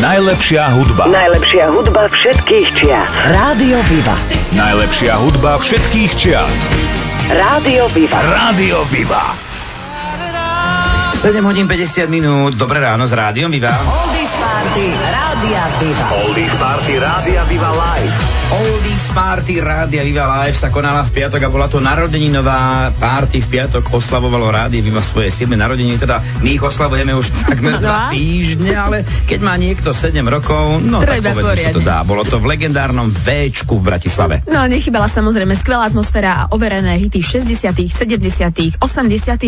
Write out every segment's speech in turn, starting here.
Najlepšia hudba. Najlepšia hudba všetkých čias. Rádio Viva. Najlepšia hudba všetkých čias. Rádio Viva. Rádio Viva. 7 hodín 50 minút. Dobré ráno s Rádiom Viva. Oldies Party Rádia Viva. Oldies Party Rádia Viva Live. Oldies Party Rádia Viva Live sa konala v piatok a bola to narodeninová party. V piatok oslavovalo Rádio Viva svoje 7. narodeniny, teda my ich oslavujeme už takmer 2 týždne, ale keď má niekto 7 rokov, no tak povedzme sa to dá. Bolo to v legendárnom Véčku v Bratislave. No, nechybala samozrejme skvelá atmosféra a overené hity 60., 70., 80.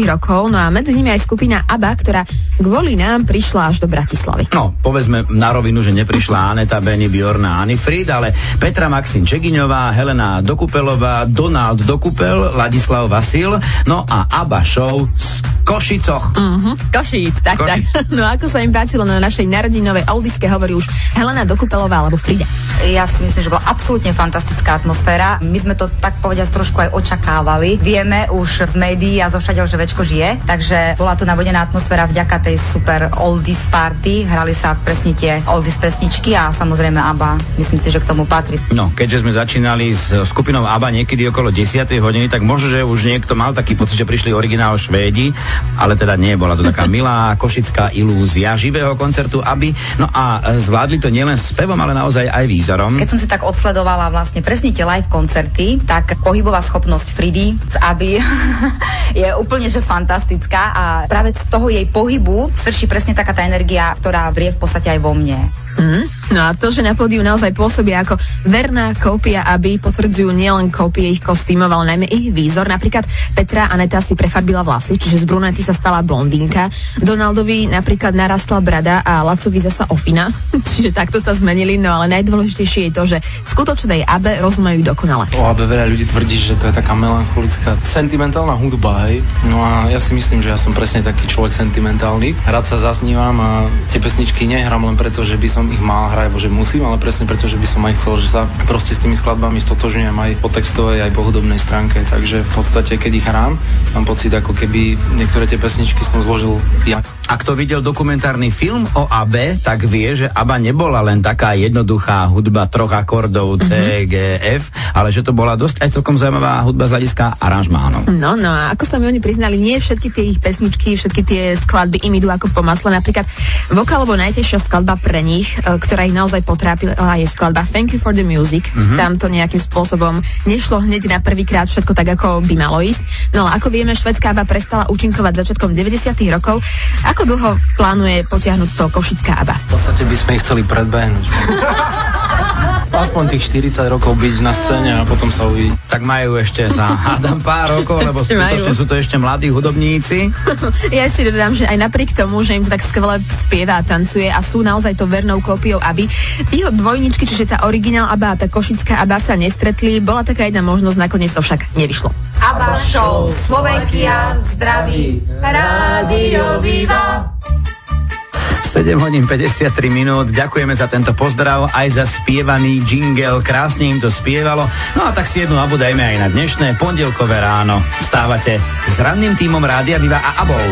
rokov, no a medzi nimi aj skupina ABBA, ktorá kvôli nám prišla až do Bratislavy. No, povedzme na rovinu, že neprišla Aneta, Benny, Bjorna, Anny Fried, ale Petra Maxin Čegiňová, Helena Dokupelová, Donald Dokupel, Ladislav Vasil, no a ABBA show z Košicoch. Z Košíc, tak. No ako sa im páčilo na našej narodinovej oldiske, hovorí už Helena Dokupelová alebo Frida. Ja si myslím, že bola absolútne fantastická atmosféra. My sme to tak povediať trošku aj očakávali. Vieme už z médií a zo všadiaľ, že Véčko žije, takže bola tu navodená atmosféra vďaka tej super oldies party. Hrali sa presne tie oldies pesničky a samozrejme ABBA, myslím si, že k tomu patrí. No, keďže sme začínali s skupinou ABBA niekedy okolo 10. hodiny, tak možno, že už niekto mal taký pocit, že prišli originál Švédi, ale teda nie, bola to taká milá košická ilúzia živého koncertu ABBY. No a zvládli to nielen spevom, ale naozaj aj výzorom. Keď som si tak odsledovala vlastne presne tie live koncerty, tak pohybová schopnosť Fridy z ABBY je úplne že fantastická a práve z toho jej pohybu strší presne taká tá energia, ktorá vrie v podstate aj vo mne. No a to, že na pódiu naozaj pôsobia ako verná kópia ABBY, potvrdzujú nielen kópie ich kostýmov, ale najmä ich výzor. Napríklad Petra Aneta si prefarbila vlasy, čiže z brunety sa stala blondínka. Donaldovi napríklad narastla brada a Lacovi zasa ofina, čiže takto sa zmenili, no ale najdôležitejšie je to, že skutočnej ABBE rozumejú dokonale. O ABBE veľa ľudí tvrdí, že to je taká melancholická, sentimentálna hudba, hej. No a ja si myslím, že ja som presne taký človek sentimentálny. Rád sa zasnívam a tie pesničky nehrám len preto, že by som ich mal hrať, alebo že musím, ale presne preto, že by som aj chcel, že sa proste s tými skladbami stotožňujem aj po textovej, aj po hudobnej stránke, takže v podstate, keď ich hrám, mám pocit, ako keby niektoré tie pesničky som zložil ja. A kto videl dokumentárny film o ABBE, tak vie, že ABBA nebola len taká jednoduchá hudba 3 akordov C, G, F, ale že to bola dosť aj celkom zaujímavá hudba z hľadiska aranžmánu. No a ako sa mi oni priznali, nie všetky tie ich pesničky, všetky tie skladby im idú ako po masle. Napríklad vokálovo najtežšia skladba pre nich, ktorá ich naozaj potrápila, je skladba Thank You for the Music. Tam to nejakým spôsobom nešlo hneď na prvýkrát všetko tak, ako by malo ísť. No ale ako vieme, švédská ABBA prestala účinkovať začiatkom 90. rokov. Ako dlho plánuje potiahnuť to košická ABBA? V podstate by sme ich chceli predbehnúť. Aspoň tých 40 rokov byť na scéne a potom sa uvidí. Tak majú ešte za hádam pár rokov, lebo skutočne sú to ešte mladí hudobníci. Ja ešte dodám, že aj napriek tomu, že im to tak skvele spieva a tancuje a sú naozaj to vernou kópiou ABBY, tího dvojničky, čiže tá originál ABBA a tá košická ABBA sa nestretli, bola taká jedna možnosť, nakoniec to však nevyšlo. ABBA show Slovenkia zdraví Rádio Viva. 7 hodín 53 minút. Ďakujeme za tento pozdrav, aj za spievaný jingle. Krásne im to spievalo. No a tak si jednu ABBU dajme aj na dnešné pondelkové ráno. Vstávate s ranným tímom Rádia Viva a ABBou.